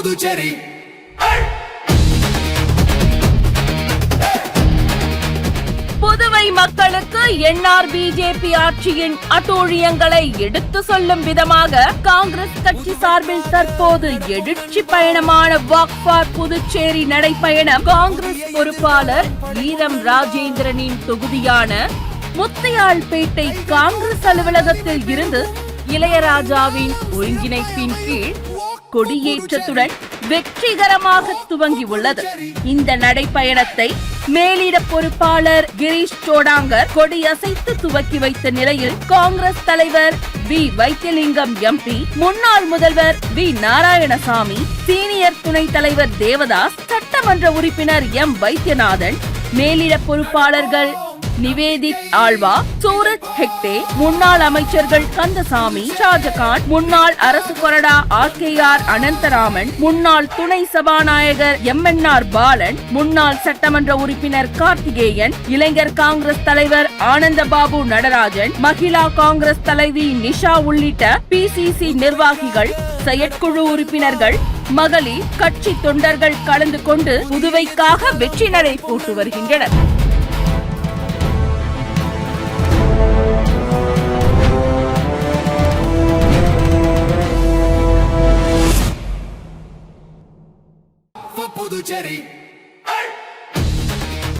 புதுச்சேரி. புதுவை மக்களுக்கு NR BJP ஆட்சியின் அட்டூழியங்களை எடுத்து சொல்லும் விதமாக காங்கிரஸ் கட்சி சார்பில் தற்போது எழுச்சி பயணமான வாக் ஃபார் புதுச்சேரி நடைப்பயணம் காங்கிரஸ் பொறுப்பாளர் ஈரம் ராஜேந்திரனின் தொகுதியான முத்தையால்பேட்டை காங்கிரஸ் அலுவலகத்தில் இருந்து இளையராஜாவின் ஒருங்கிணைப்பின் கீழ் கொடியேற்றத்துடன் வெற்றிகரமாக துவங்கியுள்ளது. இந்த நடைப்பயணத்தை மேலிட பொறுப்பாளர் கிரீஷ் சோடாங்கர் கொடியசைத்து துவக்கி வைத்த நிலையில் காங்கிரஸ் தலைவர் வி வைத்தியலிங்கம் எம்பி, முன்னாள் முதல்வர் வி நாராயணசாமி, சீனியர் துணைத் தலைவர் தேவதாஸ், சட்டமன்ற உறுப்பினர் எம் வைத்தியநாதன், மேலிட பொறுப்பாளர்கள் நிவேதித் ஆழ்வா, சூரஜ் ஹெக்டே, முன்னாள் அமைச்சர்கள் கந்தசாமி, ஷாஜகான், முன்னாள் அரசு கொறடா RKR அனந்தராமன், முன்னாள் துணை சபாநாயகர் MNR பாலன், முன்னாள் சட்டமன்ற உறுப்பினர் கார்த்திகேயன், இளைஞர் காங்கிரஸ் தலைவர் ஆனந்தபாபு நடராஜன், மகிழா காங்கிரஸ் தலைவி நிஷா உள்ளிட்ட PCC நிர்வாகிகள், செயற்குழு உறுப்பினர்கள், மகளிர் கட்சி தொண்டர்கள் கலந்து கொண்டு புதுவைக்காக வெற்றி நடை போட்டு வருகின்றனர். புதுச்சேரி.